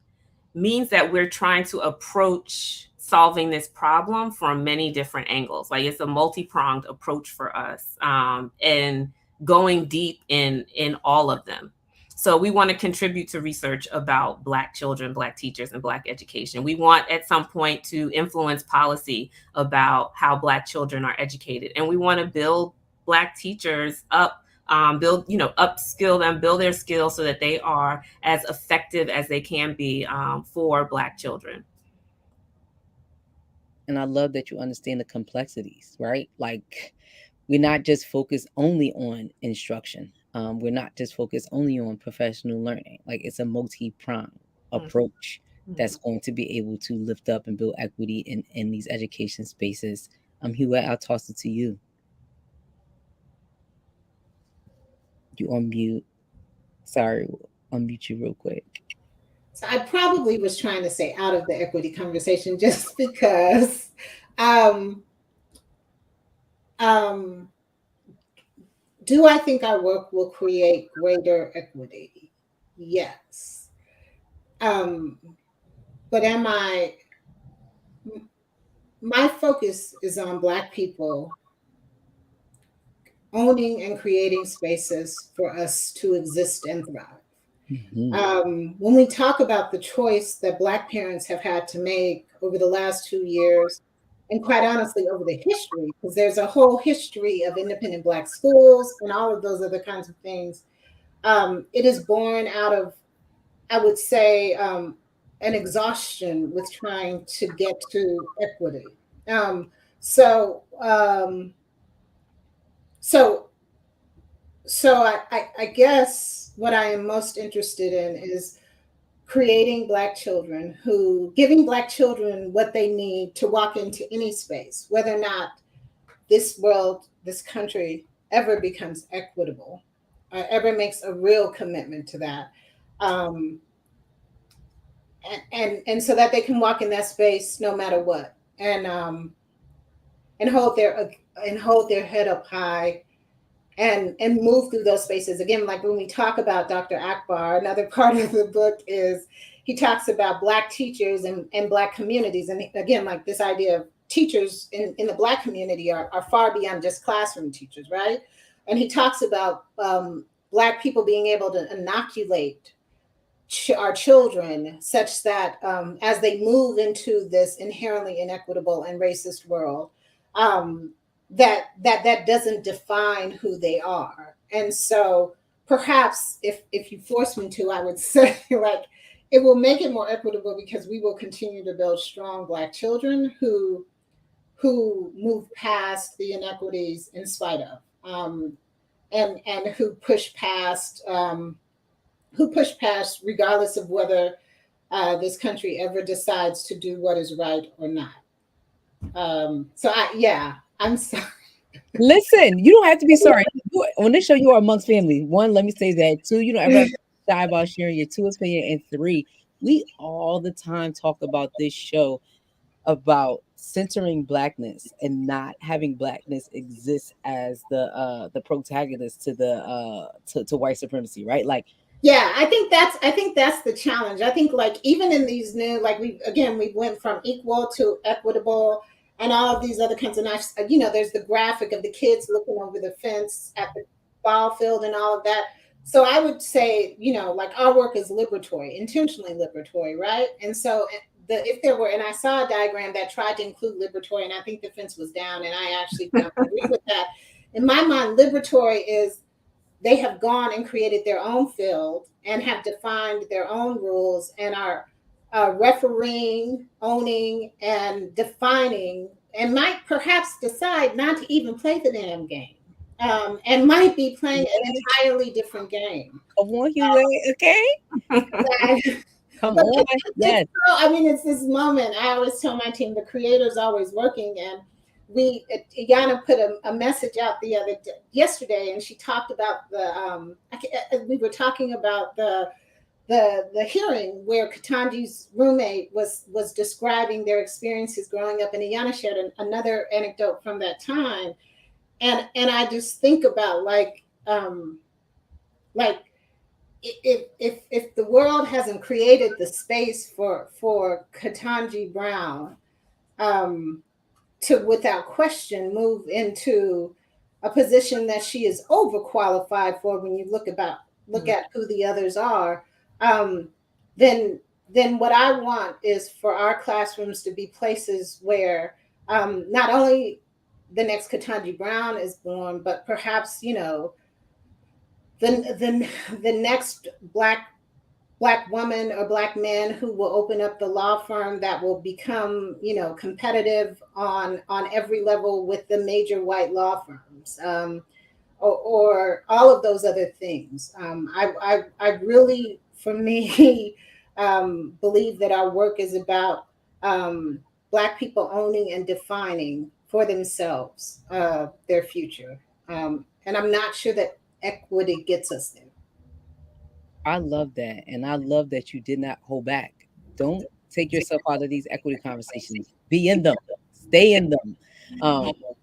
means that we're trying to approach solving this problem from many different angles. Like, it's a multi-pronged approach for us, and going deep in all of them. So we want to contribute to research about Black children, Black teachers, and Black education. We want at some point to influence policy about how Black children are educated. And we want to build Black teachers up, upskill them, build their skills so that they are as effective as they can be, for Black children. And I love that you understand the complexities, right? Like, we're not just focused only on instruction. We're not just focused only on professional learning. Like, it's a multi-pronged approach that's going to be able to lift up and build equity in these education spaces. Hiewet, I'll toss it to you. You unmute. Sorry, unmute you real quick. So I probably was trying to say out of the equity conversation just because do I think our work will create greater equity? Yes. But my focus is on Black people owning and creating spaces for us to exist and thrive. Mm-hmm. When we talk about the choice that Black parents have had to make over the last 2 years, and quite honestly, over the history, because there's a whole history of independent Black schools and all of those other kinds of things, it is born out of, I would say, an exhaustion with trying to get to equity. So I guess what I am most interested in is creating Black children, giving Black children what they need to walk into any space, whether or not this world, this country ever becomes equitable, ever makes a real commitment to that. And so that they can walk in that space no matter what, and hold their head up high, and move through those spaces. Again, like when we talk about Dr. Akbar, another part of the book is he talks about Black teachers and Black communities. And again, like this idea of teachers in the Black community are far beyond just classroom teachers, right? And he talks about Black people being able to inoculate our children such that as they move into this inherently inequitable and racist world, that doesn't define who they are. And so perhaps if you force me to, I would say like it will make it more equitable because we will continue to build strong Black children who move past the inequities in spite of, and who push past regardless of whether this country ever decides to do what is right or not. I'm sorry. Listen, you don't have to be sorry. On this show, you are amongst family. One, let me say that. Two, you don't ever have to shy about sharing your two opinion. And three, we all the time talk about this show about centering Blackness and not having Blackness exist as the protagonist to the to white supremacy, right? Like, yeah, I think that's the challenge. I think like even in these new, like we went from equal to equitable and all of these other kinds of, there's the graphic of the kids looking over the fence at the ball field and all of that. So I would say, like our work is liberatory, intentionally liberatory, right? And so if there were, and I saw a diagram that tried to include liberatory, and I think the fence was down, and I actually don't agree with that. In my mind, liberatory is they have gone and created their own field and have defined their own rules and are refereeing, owning, and defining, and might perhaps decide not to even play the damn game, and might be playing an entirely different game. Come on, Hiewet, okay? Come on. Yes. It's this moment. I always tell my team, the creator's always working, and Ayanna put a message out yesterday, and she talked about we were talking about the hearing where Ketanji's roommate was describing their experiences growing up, and Ayanna shared another anecdote from that time, and I just think about if the world hasn't created the space for Ketanji Brown to, without question, move into a position that she is overqualified for, when you look at who the others are, then what I want is for our classrooms to be places where not only the next Ketanji Brown is born, but perhaps the next black woman or black man who will open up the law firm that will become competitive on every level with the major white law firms, or all of those other things. I really, for me, believe that our work is about Black people owning and defining for themselves their future, and I'm not sure that equity gets us there. I love that. And I love that you did not hold back. Don't take yourself out of these equity conversations. Be in them. Stay in them.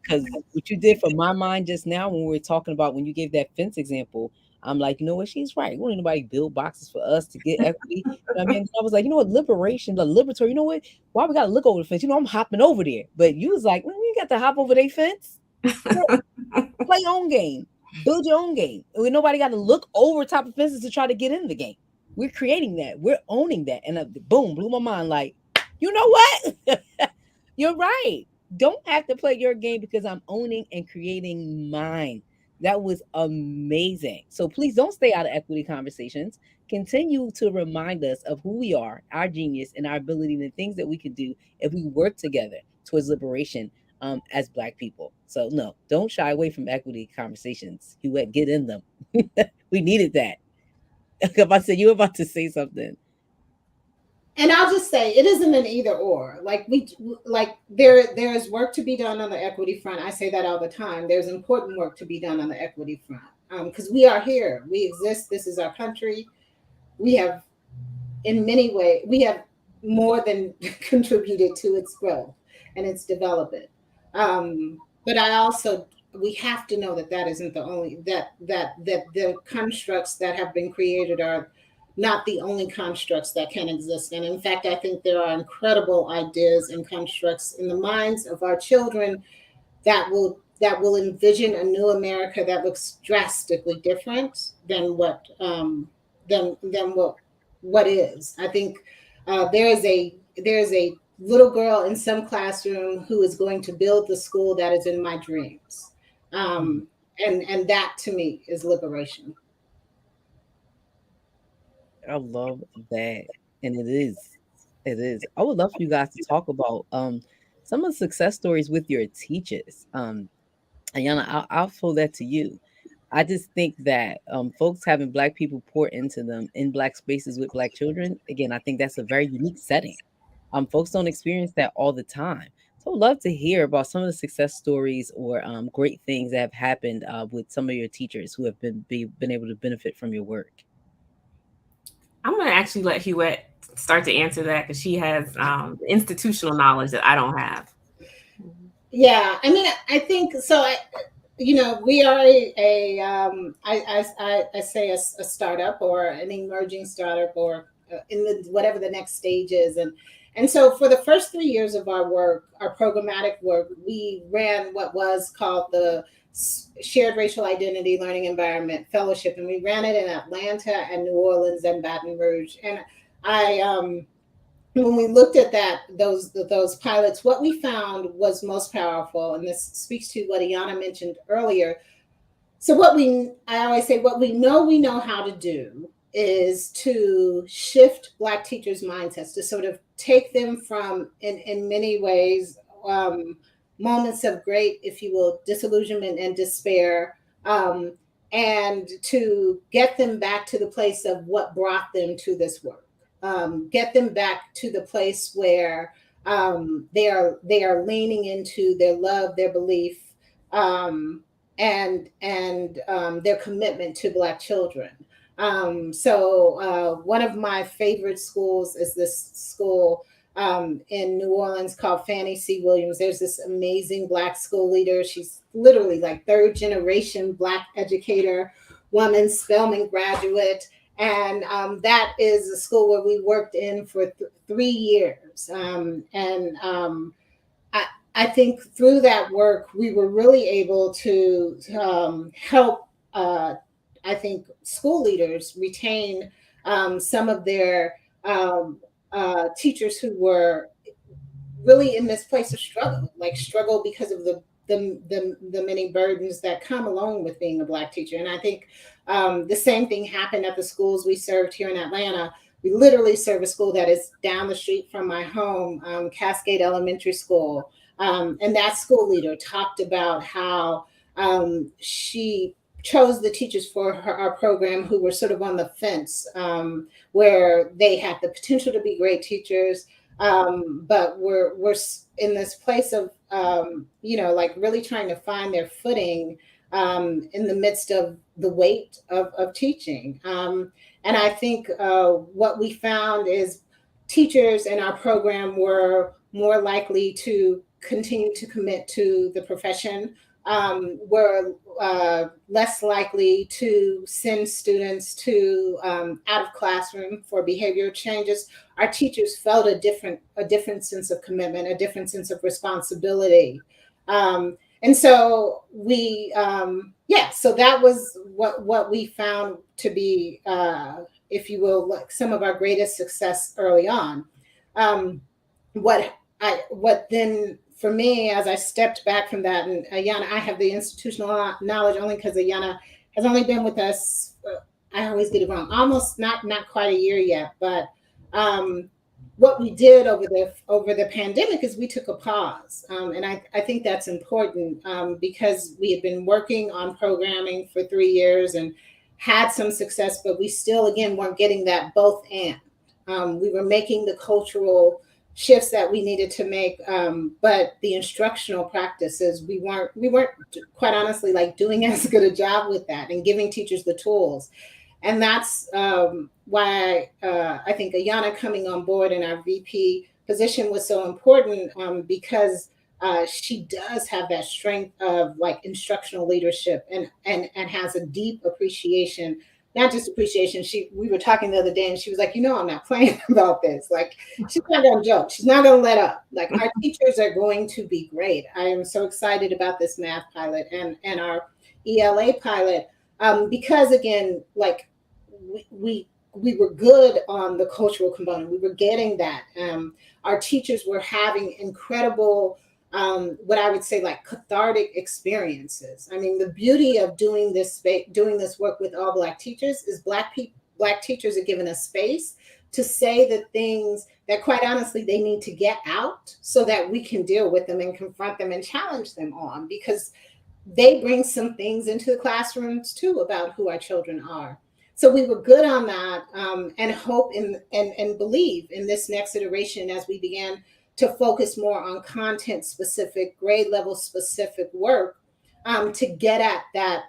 Because what you did for my mind just now when we were talking about, when you gave that fence example, I'm like, you know what? She's right. We don't need nobody build boxes for us to get equity. You know what I mean? I was like, you know what? Liberation, the liberatory, you know what? Why we got to look over the fence? I'm hopping over there. But you was like, we ain't got to hop over their fence. Play your own game. Build your own game. Nobody got to look over top of fences to try to get in the game. We're creating that. We're owning that. And boom, blew my mind. Like, you know what? You're right. Don't have to play your game because I'm owning and creating mine. That was amazing. So please don't stay out of equity conversations. Continue to remind us of who we are, our genius, and our ability, and the things that we can do if we work together towards liberation as Black people. So no, don't shy away from equity conversations. You get in them. We needed that. If I said you were about to say something. And I'll just say it isn't an either or. There is work to be done on the equity front. I say that all the time. There's important work to be done on the equity front, because we are here. We exist. This is our country. We have, in many ways, we have more than contributed to its growth and its development. But we have to know that isn't the only, that the constructs that have been created are not the only constructs that can exist. And in fact, I think there are incredible ideas and constructs in the minds of our children that will envision a new America that looks drastically different than what is. I think there is a little girl in some classroom who is going to build the school that is in my dreams, and that to me is liberation. I love that. And it is. It is. I would love for you guys to talk about some of the success stories with your teachers. Ayanna, I'll throw that to you. I just think that folks having Black people pour into them in Black spaces with Black children, again, I think that's a very unique setting. Folks don't experience that all the time. So I'd love to hear about some of the success stories or great things that have happened with some of your teachers who have been able to benefit from your work. I'm going to actually let Hiewet start to answer that because she has institutional knowledge that I don't have. Yeah, I think so. We are I say a startup or an emerging startup, or in whatever the next stage is, and so for the first 3 years of our work, our programmatic work, we ran what was called the shared racial identity learning environment fellowship, and we ran it in Atlanta and New Orleans and Baton Rouge. And when we looked at those pilots, what we found was most powerful, and this speaks to what Ayanna mentioned earlier. So I always say, what we know how to do is to shift Black teachers' mindsets, to sort of take them from, in many ways, moments of great, if you will, disillusionment and despair, and to get them back to the place of what brought them to this work. Get them back to the place where they are leaning into their love, their belief, and their commitment to Black children. So one of my favorite schools is this school in New Orleans called Fannie C. Williams. There's this amazing Black school leader. She's literally like third generation Black educator, woman, Spelman graduate. And that is a school where we worked in for 3 years. I think through that work, we were really able to help, I think, school leaders retain some of their teachers who were really in this place of struggle because of the many burdens that come along with being a Black teacher. And I think the same thing happened at the schools we served here in Atlanta. We literally serve a school that is down the street from my home, Cascade Elementary School. And that school leader talked about how she chose the teachers for our program who were sort of on the fence, where they had the potential to be great teachers, but we're in this place of, like really trying to find their footing in the midst of the weight of teaching. And I think what we found is teachers in our program were more likely to continue to commit to the profession, were less likely to send students to out of classroom for behavioral changes. Our teachers felt a different sense of commitment, a different sense of responsibility. And so so that was what we found to be, if you will, like some of our greatest success early on. What then for me, as I stepped back from that, and Ayanna, I have the institutional knowledge only because Ayanna has only been with us, I always get it wrong, almost not quite a year yet, but what we did over the pandemic is we took a pause. And I think that's important because we had been working on programming for 3 years and had some success, but we still, again, weren't getting that both and. We were making the cultural shifts that we needed to make, but the instructional practices, we weren't quite honestly like doing as good a job with that and giving teachers the tools. And that's why I think Ayanna coming on board in our VP position was so important, because she does have that strength of like instructional leadership and has a deep appreciation. Not just appreciation. We were talking the other day and she was like, I'm not playing about this. Like, she's not going to joke. She's not going to let up. Like, our teachers are going to be great. I am so excited about this math pilot and our ELA pilot, because again, like we were good on the cultural component. We were getting that. Our teachers were having incredible, what I would say like cathartic experiences. I mean, the beauty of doing this work with all Black teachers is Black teachers are given a space to say the things that quite honestly they need to get out so that we can deal with them and confront them and challenge them on, because they bring some things into the classrooms too about who our children are. So we were good on that, and hope and believe in this next iteration as we began to focus more on content specific, grade level specific work, to get at that,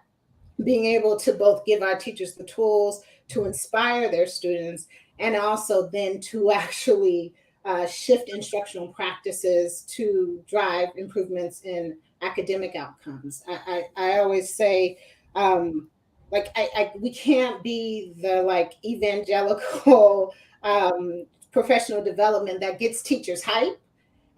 being able to both give our teachers the tools to inspire their students and also then to actually shift instructional practices to drive improvements in academic outcomes. I always say, we can't be the like evangelical professional development that gets teachers hype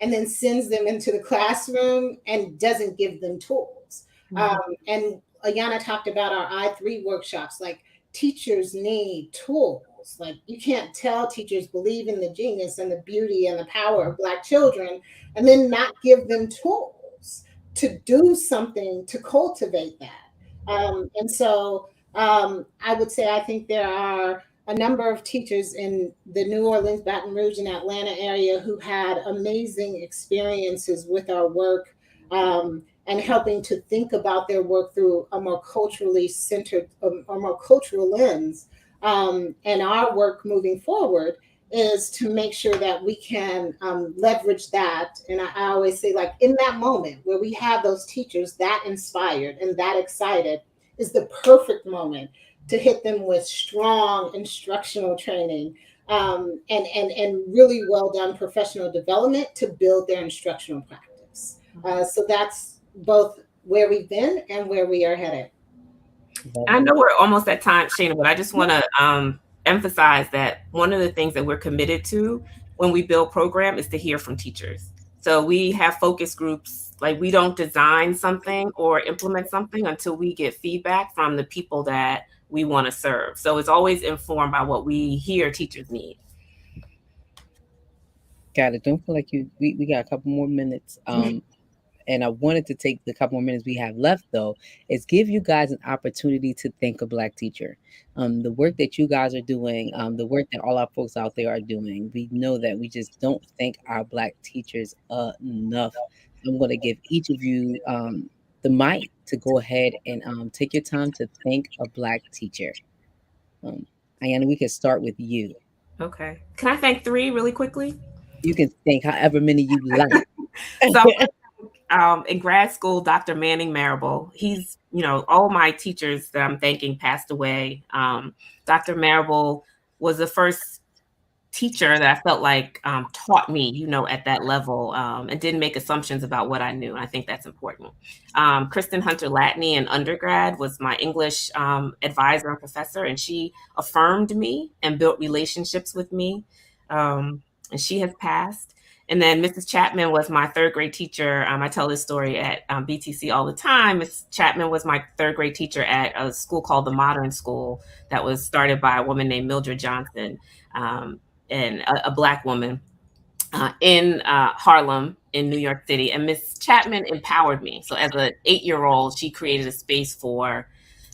and then sends them into the classroom and doesn't give them tools. And Ayanna talked about our I3 workshops, like teachers need tools. Like you can't tell teachers believe in the genius and the beauty and the power of Black children and then not give them tools to do something to cultivate that. And so I would say I think there are a number of teachers in the New Orleans, Baton Rouge, and Atlanta area who had amazing experiences with our work, and helping to think about their work through a more culturally centered, a more cultural lens. And our work moving forward is to make sure that we can leverage that. And I always say, like, in that moment where we have those teachers that inspired and that excited is the perfect moment to hit them with strong instructional training, and really well done professional development to build their instructional practice. So that's both where we've been and where we are headed. I know we're almost at time, Shana, but I just want to emphasize that one of the things that we're committed to when we build program is to hear from teachers. So we have focus groups. Like, we don't design something or implement something until we get feedback from the people that we want to serve. So it's always informed by what we hear teachers need. Got it. Don't feel like we got a couple more minutes. And I wanted to take the couple more minutes we have left, though, is give you guys an opportunity to thank a Black teacher. The work that you guys are doing, the work that all our folks out there are doing, we know that we just don't thank our Black teachers enough. I'm going to give each of you the mic to go ahead and take your time to thank a Black teacher. Ayanna, we can start with you. Okay. Can I thank 3 really quickly? You can thank however many you like. So in grad school, Dr. Manning Marable, he's, all my teachers that I'm thanking passed away. Dr. Marable was the first teacher that I felt like taught me, at that level, and didn't make assumptions about what I knew. And I think that's important. Kristen Hunter Latney in undergrad was my English advisor and professor, and she affirmed me and built relationships with me. And she has passed. And then Mrs. Chapman was my 3rd grade teacher. I tell this story at BTC all the time. Mrs. Chapman was my 3rd grade teacher at a school called the Modern School that was started by a woman named Mildred Johnson, and a Black woman in Harlem in New York City. And Miss Chapman empowered me. So as an 8-year-old, she created a space for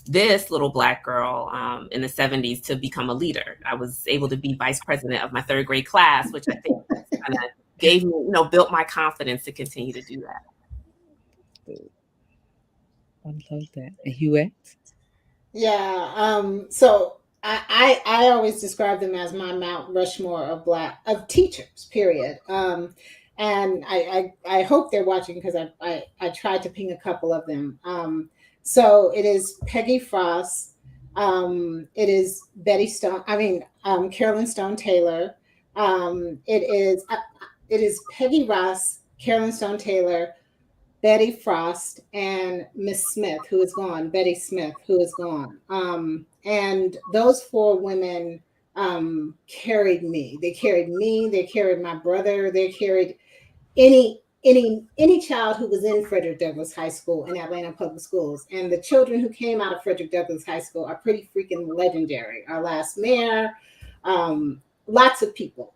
this little Black girl in the 70s to become a leader. I was able to be vice president of my 3rd grade class, which I think kind of gave me, built my confidence to continue to do that. I love that. And Hiewet? Yeah. So I always describe them as my Mount Rushmore of teachers, period. And I hope they're watching because I tried to ping a couple of them. So it is Peggy Frost. It is Carolyn Stone Taylor. It is Peggy Ross, Carolyn Stone Taylor, Betty Frost, and Miss Smith, who is gone, Betty Smith, who is gone. And those 4 women carried me. They carried me, they carried my brother, they carried any child who was in Frederick Douglass High School in Atlanta Public Schools. And the children who came out of Frederick Douglass High School are pretty freaking legendary. Our last mayor, lots of people.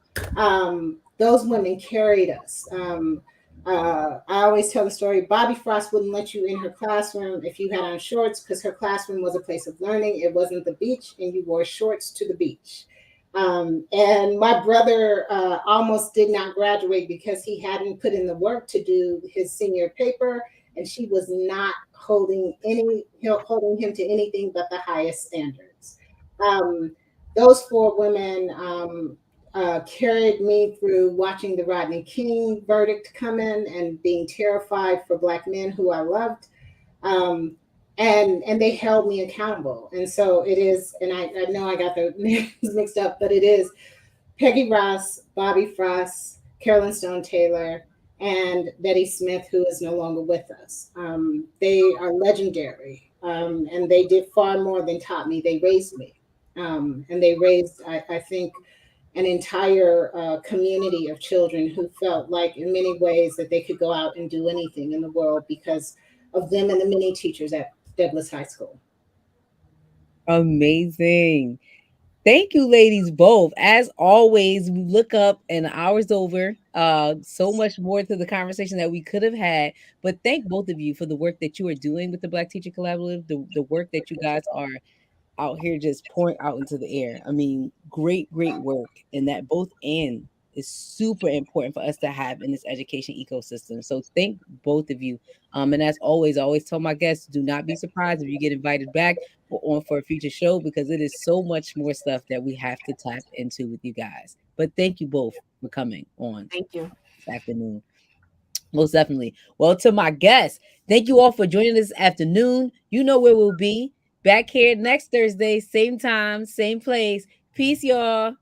Those women carried us. I always tell the story, Bobby Frost wouldn't let you in her classroom if you had on shorts because her classroom was a place of learning. It wasn't the beach, and you wore shorts to the beach. And my brother almost did not graduate because he hadn't put in the work to do his senior paper, and she was not holding him to anything but the highest standards. Those 4 women carried me through watching the Rodney King verdict come in and being terrified for Black men who I loved. And they held me accountable. And so it is, and I know I got the names mixed up, but it is Peggy Ross, Bobby Frost, Carolyn Stone Taylor, and Betty Smith, who is no longer with us. They are legendary, and they did far more than taught me. They raised me, and they raised, I think, an entire community of children who felt like in many ways that they could go out and do anything in the world because of them and the many teachers at Douglas High School. Amazing. Thank you, ladies, both. As always, we look up and the hour's over. So much more to the conversation that we could have had. But thank both of you for the work that you are doing with the Black Teacher Collaborative, the work that you guys are out here just pouring out into the air. I mean, great, great work. And that both and is super important for us to have in this education ecosystem. So thank both of you. And as always, I always tell my guests, do not be surprised if you get invited back or on for a future show, because it is so much more stuff that we have to tap into with you guys. But thank you both for coming on Thank you. this afternoon. Most definitely. Well, to my guests, thank you all for joining this afternoon. You know where we'll be. Back here next Thursday, same time, same place. Peace, y'all.